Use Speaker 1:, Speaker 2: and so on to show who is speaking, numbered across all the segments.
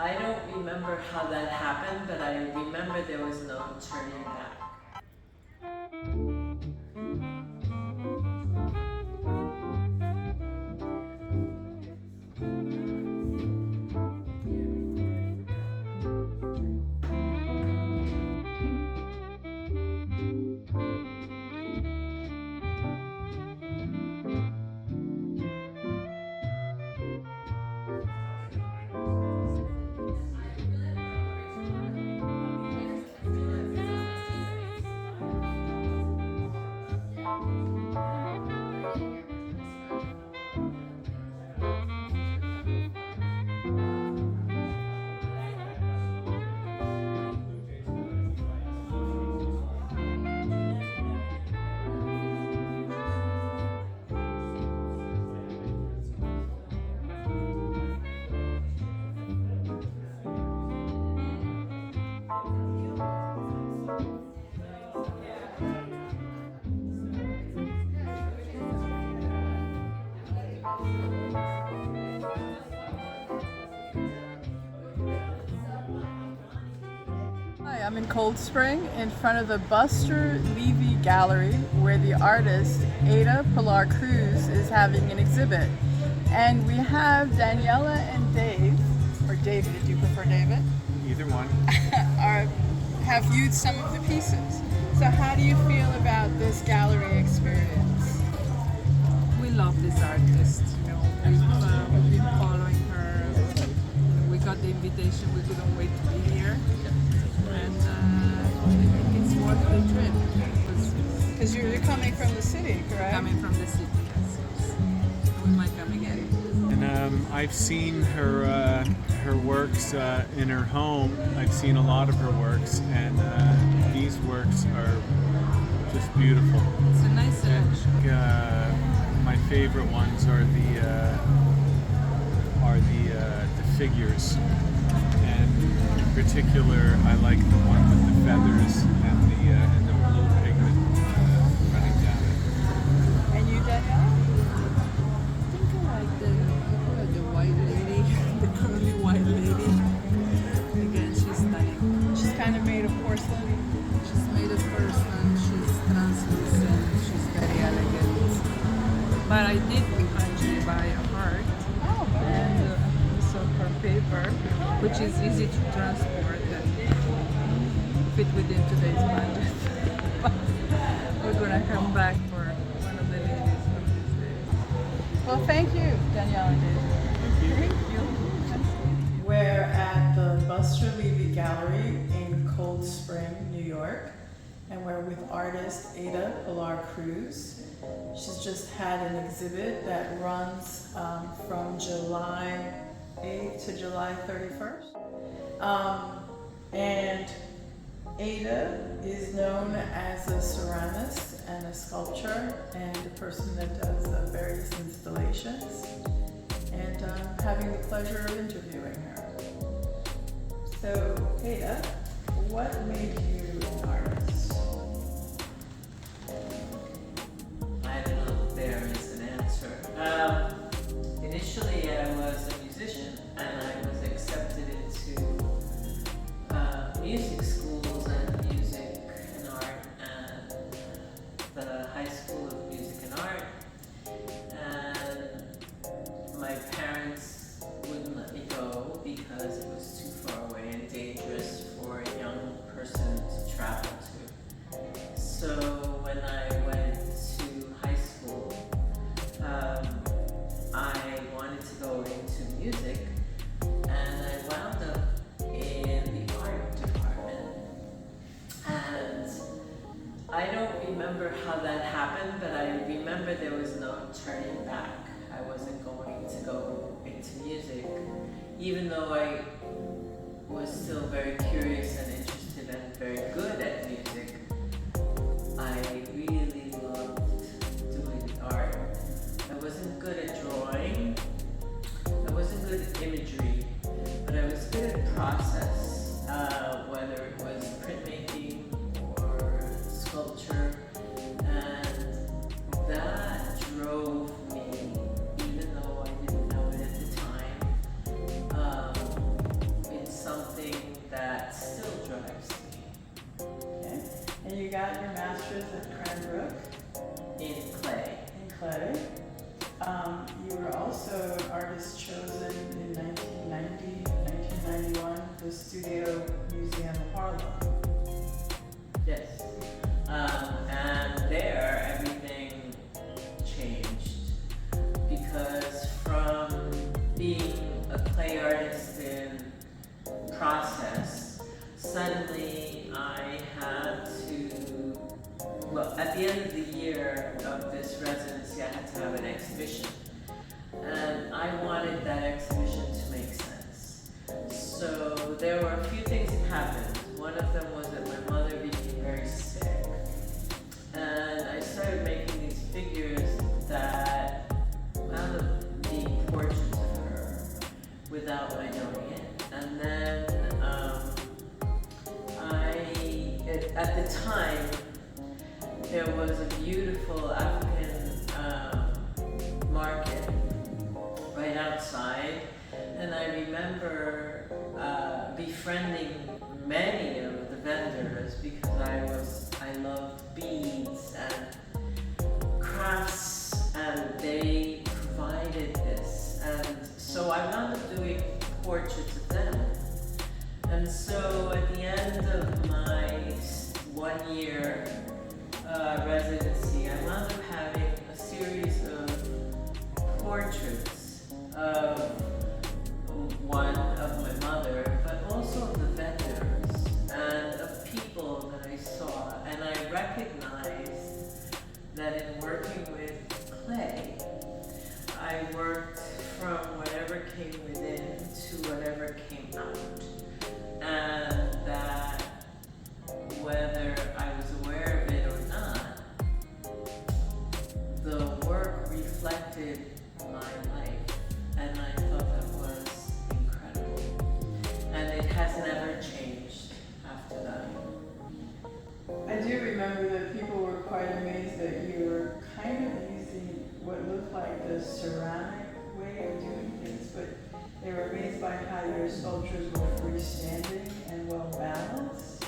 Speaker 1: I don't remember how that happened, but I remember there was no turning back.
Speaker 2: Hi, I'm in Cold Spring in front of the Buster Levi Gallery where the artist Cruz is having an exhibit. And we have Daniela and Dave, or David, do you prefer David?
Speaker 3: Either one.
Speaker 2: Have viewed some of the pieces. So how do you feel about this gallery experience?
Speaker 4: We love this artist. We've been following her. We got the invitation. We couldn't wait to be here, and I think it's worth the trip
Speaker 2: Because you're coming from the city, correct?
Speaker 4: coming from the city. Yes. We might come again.
Speaker 3: And I've seen her works in her home. I've seen a lot of her works, and these works are just beautiful.
Speaker 4: It's a nice selection.
Speaker 3: My favorite ones are the figures, and in particular, I like the one with the feathers and the blue pigment running down it.
Speaker 2: And you, Daniela?
Speaker 4: I think I like the white lady, the curly white lady. Again, she's stunning.
Speaker 2: She's kind of made of porcelain.
Speaker 4: She's made of porcelain. She's translucent. She's very elegant. But I did actually buy a heart.
Speaker 2: Oh,
Speaker 4: And also her paper, which is easy to transport and fit within today's budget. We're gonna come back for one of the ladies of these days.
Speaker 2: well, thank you, Daniela and David.
Speaker 3: Thank you.
Speaker 2: We're at the Buster Levi Gallery in Cold Spring, New York, and we're with artist Cruz. She's just had an exhibit that runs from July 8th to July 31st. And Ada is known as a ceramist and a sculptor and a person that does various installations. And I'm having the pleasure of interviewing her. So, Ada, what made you an artist?
Speaker 1: I don't know if there is an answer. Initially, I was a musician, and I was accepted into music schools and music and art, and the High School of Music and Art. And my parents wouldn't let me go because it was too far away and dangerous for a young person to travel to. So when I went to high school, I wanted to go into music, and I wound up in the art department. And I don't remember how that happened, but I remember there was no turning back. I wasn't going to go into music, even though I was still very curious and interested and very good at music. I really loved doing art. I wasn't good at drawing, I wasn't good at imagery, but I was good at process, whether it was printmaking or sculpture, and that drove me, even though I didn't know it at the time.
Speaker 2: the Studio Museum of Harlem.
Speaker 1: Yes. And there, everything changed because from being a clay artist in process, suddenly I had to, well, at the end of the year of this residency, I had to have an exhibition. And I wanted that exhibition to make sense. So there were a few things that happened. One of them was that my mother became very sick. And I started making these figures that wound up being portraits of her without my knowing it. And then at the time, there was a beautiful African market right outside, and I remember befriending many of the vendors because I loved beads and crafts, and they provided this, and so I wound up doing portraits of them. And so at the end of my 1 year residency, I wound up having a series of portraits of one of my mother, but also of the vendors and of people that I saw. And I recognized that in working with clay, I worked from whatever came within to whatever came out. And that whether I was aware of it or not, the work reflected my life, and I thought that was incredible. And it has never changed after that.
Speaker 2: I do remember that people were quite amazed that you were kind of using what looked like the ceramic way of doing things, but they were amazed by how your sculptures were freestanding and well balanced.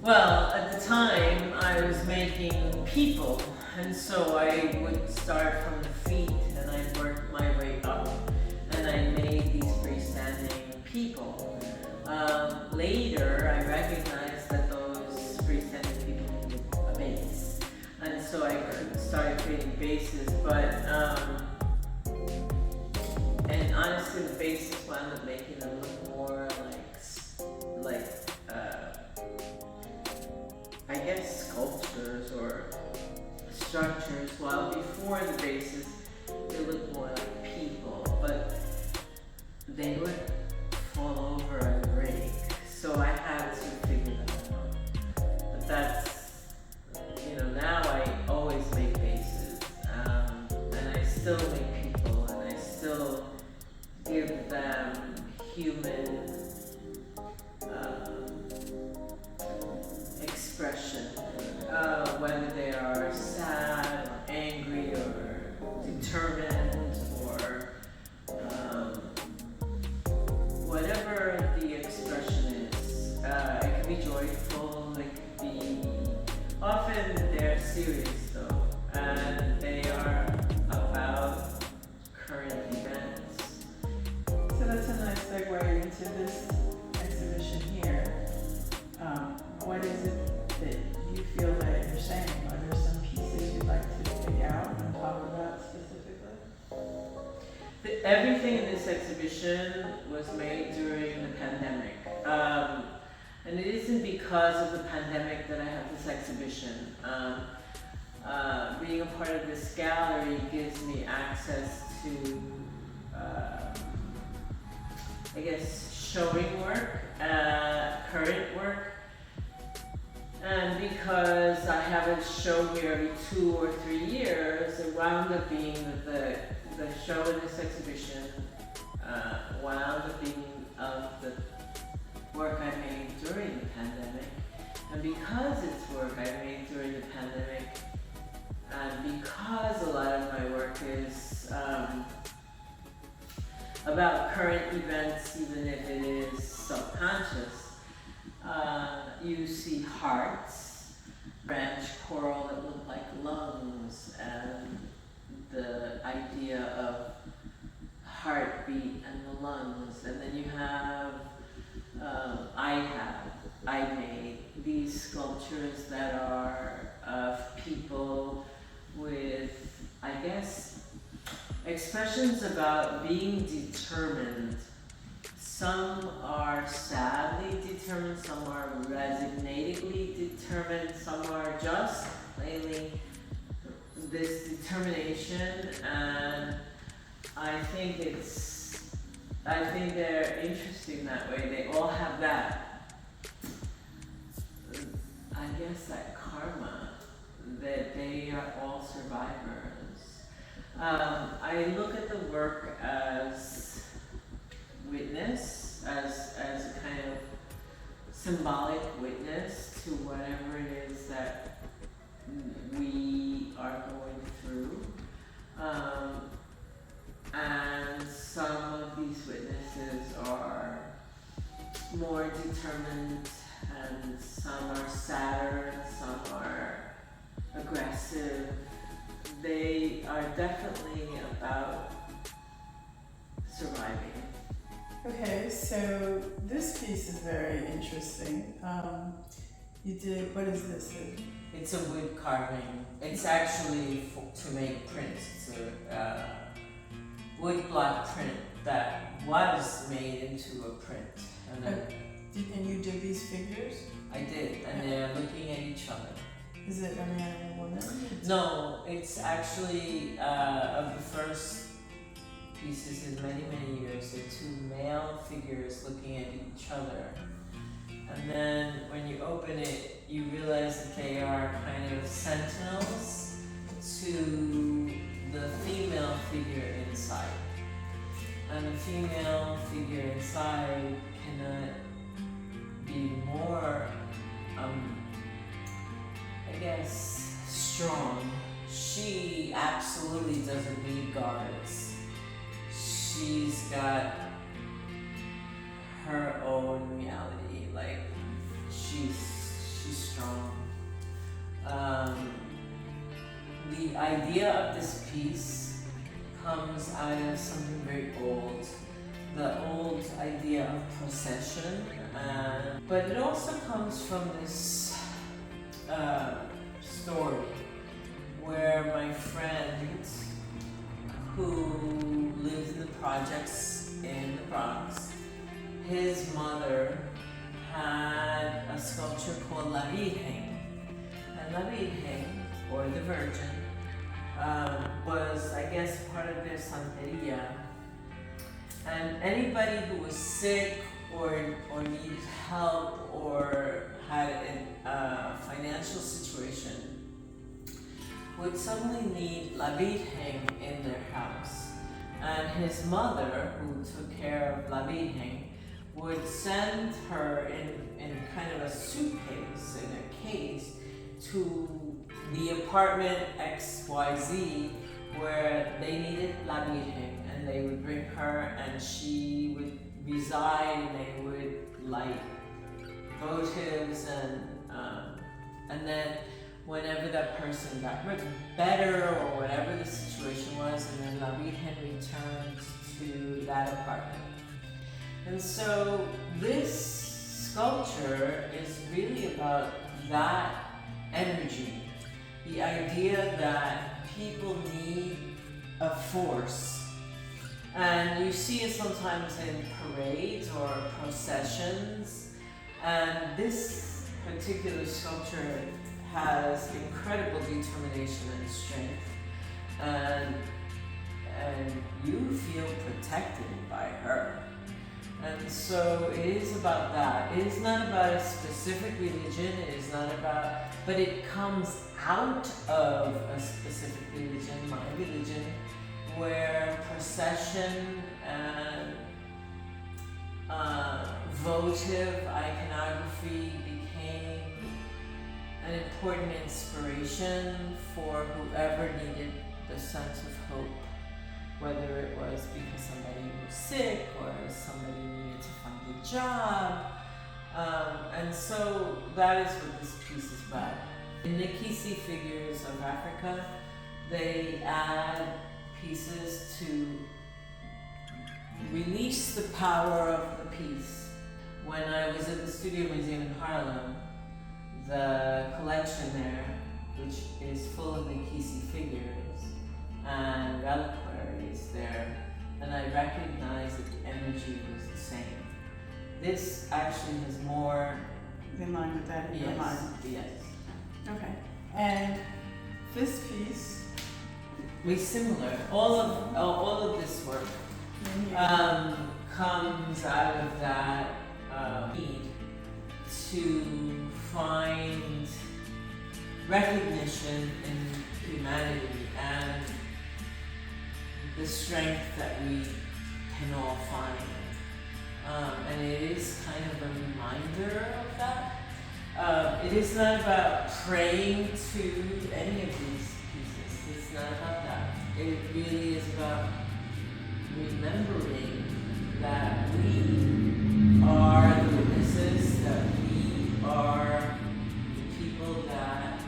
Speaker 1: Well, at the time, I was making people, and so I would start from the feet, and I'd work my way up, and I made these freestanding people. Later, I recognized that those freestanding people needed a base, and so I started creating bases, but and honestly, the bases wound up making them look more like I guess sculptures or structures, while before the bases, they looked more like people, but they would fall over and break, so I had to figure that out. But that's, now I always make bases, and I still make people, and I still give them human expression, whether they are sad or angry or determined or whatever the expression is. It can be joyful, it can be, often they're serious though, and they are about current events.
Speaker 2: So that's a nice segue into this exhibition here. What is it that you feel that you're saying? Are there some pieces you'd like to pick out and talk about specifically?
Speaker 1: Everything in this exhibition was made during the pandemic. And it isn't because of the pandemic that I have this exhibition. Being a part of this gallery gives me access to, I guess, showing work, current work. And because I have a show here every 2 or 3 years, it wound up being that the show in this exhibition wound up being of the work I made during the pandemic. And because it's work I made during the pandemic, and because a lot of my work is about current events, even if it is subconscious, you see hearts, branch coral that look like lungs, and the idea of heartbeat and the lungs. And then you have I made. These sculptures that are of people with, I guess, expressions about being determined. Some are sadly determined, some are resignatedly determined, some are just plainly this determination, and I think they're interesting that way. They all have that, I guess, that karma, that they are all survivors. I look at the work as witness, as a kind of symbolic witness to whatever it is that we are going through. And some of these witnesses are more determined, and some are sadder, and some are aggressive. They are definitely about surviving.
Speaker 2: Okay, so this piece is very interesting. You did, what is this?
Speaker 1: It's a wood carving. It's actually to make prints. It's a wood block print that was made into a print. And then
Speaker 2: And you did these figures?
Speaker 1: I did, and they're looking at each other.
Speaker 2: Is it a man and a woman?
Speaker 1: No, it's actually of the first pieces in many, many years. They're two male figures looking at each other. And then when you open it, you realize that they are kind of sentinels to the female figure inside. And the female figure inside cannot be more, I guess, strong. She absolutely doesn't need guards. She's got her own reality, like she's strong. The idea of this piece comes out of something very old, the old idea of procession, but it also comes from this story where my friend who lives in the projects in the Bronx, his mother had a sculpture called La Virgen. And La Virgen, or the Virgin, was, I guess, part of their Santeria. And anybody who was sick or needed help or had a financial situation would suddenly need La Virgen in their house. And his mother, who took care of La Virgen, would send her in kind of a suitcase, in a case, to the apartment XYZ where they needed La Virgen, and they would bring her and she would reside, and they would light votives, and then whenever that person got better or whatever the situation was, and then La Virgen returned to that apartment. And so this sculpture is really about that energy, the idea that people need a force. And you see it sometimes in parades or processions, and this particular sculpture has incredible determination and strength, and you feel protected by her. And so it is about that. It is not about a specific religion, it is not about, but it comes out of a specific religion, my religion, where procession and votive iconography became an important inspiration for whoever needed the sense of hope, whether it was because somebody was sick or somebody needed to find a job. And so that is what this piece is about. In the Kisi figures of Africa, they add pieces to release the power of the piece. when I was at the Studio Museum in Harlem, the collection there, which is full of Nikisi figures and reliquaries there, and I recognized that the energy was the same. This actually has more
Speaker 2: in line with that in your mind.
Speaker 1: Yes.
Speaker 2: Okay. And this piece,
Speaker 1: Similar. All of this work comes out of that need to find recognition in humanity and the strength that we can all find. And it is kind of a reminder of that. It is not about praying to any of these pieces. It's not about that. It really is about remembering that we are the witnesses, that we are the people, that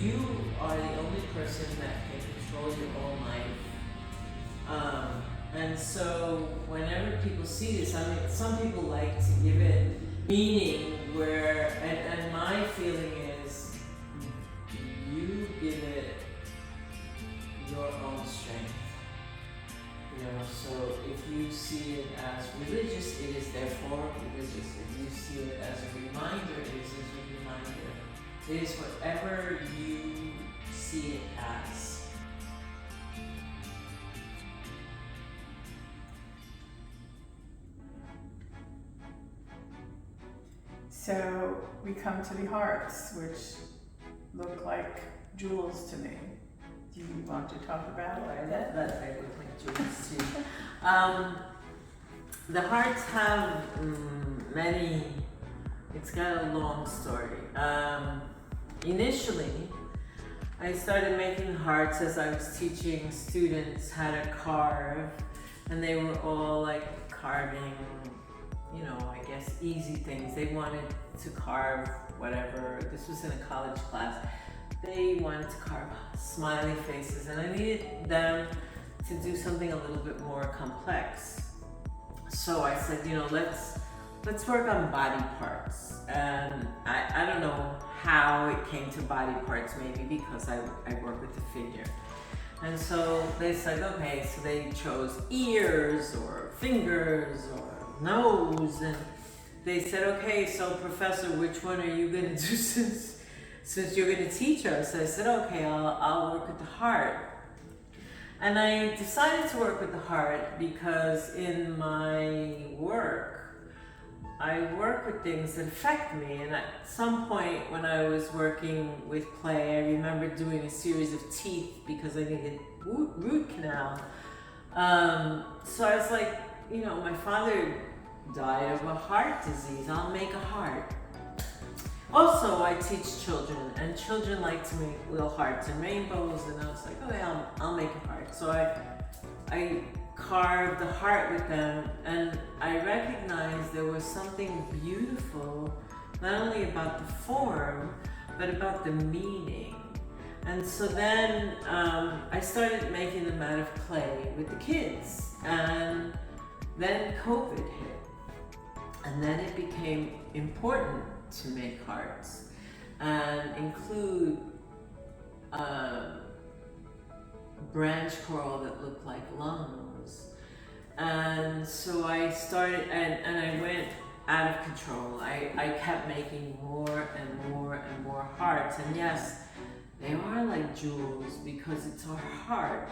Speaker 1: you are the only person that can control your own life. And so whenever people see this, I mean, some people like to give it meaning where, and my feeling is, you give it your own strength. You know, so if you see it as religious, it is therefore religious. If you see it as a reminder, it is a reminder. It is whatever you see it as.
Speaker 2: so we come to the hearts, which look like jewels to me. Do you want to talk about it?
Speaker 1: That I would like jewels too. The hearts have many. It's got a long story. Initially, I started making hearts as I was teaching students how to carve, and they were all like carving, you know, I guess easy things. They wanted to carve whatever. This was in a college class. They wanted to carve smiley faces, and I needed them to do something a little bit more complex. So I said, you know, let's work on body parts. And I don't know how it came to body parts, maybe because I work with the figure. And so they said, okay, so they chose ears or fingers or nose, and they said, okay, so professor, which one are you gonna do since you're gonna teach us? I said, okay, I'll work with the heart. And I decided to work with the heart because in my work, I work with things that affect me. And at some point when I was working with clay, I remember doing a series of teeth because I needed root canal. So I was like, you know, my father died of a heart disease. I'll make a heart. Also, I teach children, and children like to make little hearts and rainbows, and I was like, okay, I'll make a heart. So I carved the heart with them, and I recognized there was something beautiful, not only about the form, but about the meaning. And so then I started making them out of clay with the kids, and then COVID hit, and then it became important to make hearts and include branch coral that looked like lungs. And so I started, and I went out of control. I kept making more and more and more hearts, and yes, they are like jewels because it's our heart.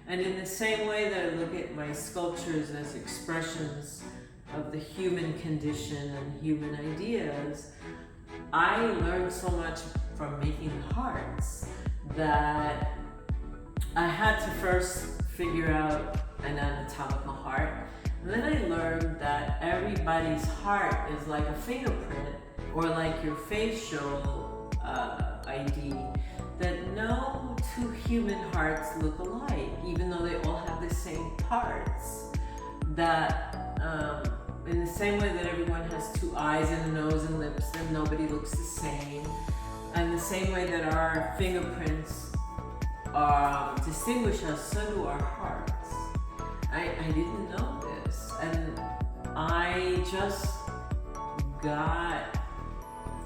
Speaker 1: And in the same way that I look at my sculptures as expressions of the human condition and human ideas, I learned so much from making hearts that I had to first figure out an anatomical heart. And then I learned that everybody's heart is like a fingerprint or like your facial ID, that no two human hearts look alike, even though they all have the same parts. That in the same way that everyone has two eyes and a nose and lips, and nobody looks the same. And the same way that our fingerprints distinguish us, so do our hearts. I didn't know this, and I just got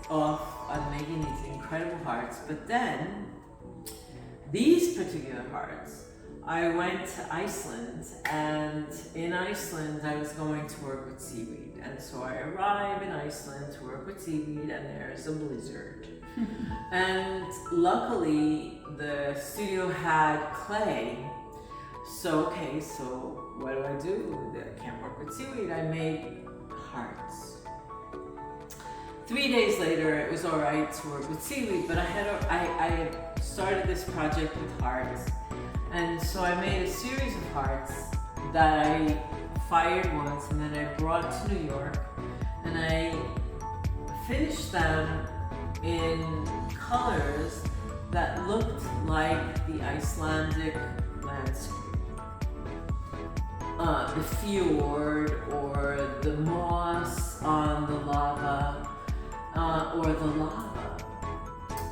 Speaker 1: off on making these incredible hearts, but then these particular hearts, I went to Iceland, and in Iceland I was going to work with seaweed, and so I arrive in Iceland to work with seaweed, and there's a blizzard. And luckily the studio had clay, so okay, so what do? I can't work with seaweed. I made hearts. 3 days later, it was all right to work with seaweed, but I had started this project with hearts, and so I made a series of hearts that I fired once, and then I brought to New York, and I finished them in colors that looked like the Icelandic landscape. The fjord, or the moss on the lava, or the lava.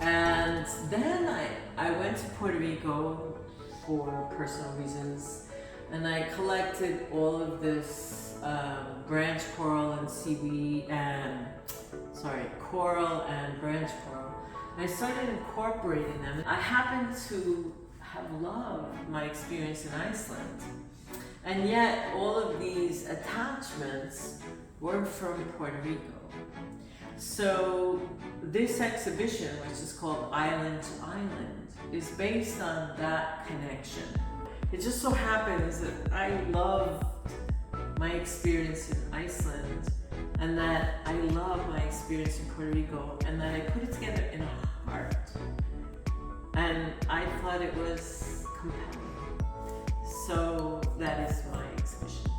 Speaker 1: And then I went to Puerto Rico for personal reasons, and I collected all of this branch coral and seaweed, coral and branch coral. And I started incorporating them. I happen to have loved my experience in Iceland, and yet all of these attachments were from Puerto Rico. So this exhibition, which is called Island to Island, is based on that connection. It just so happens that I loved my experience in Iceland, and that I love my experience in Puerto Rico, and that I put it together in a heart. And I thought it was compelling. So that is my exhibition.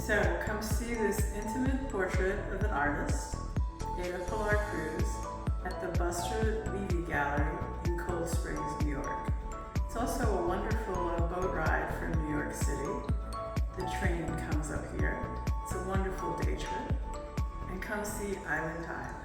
Speaker 2: So come see this intimate portrait of an artist, Cruz, at the Buster Levi Gallery in Cold Springs, New York. It's also a wonderful boat ride from New York City. The train comes up here. It's a wonderful day trip. And come see Island to Island.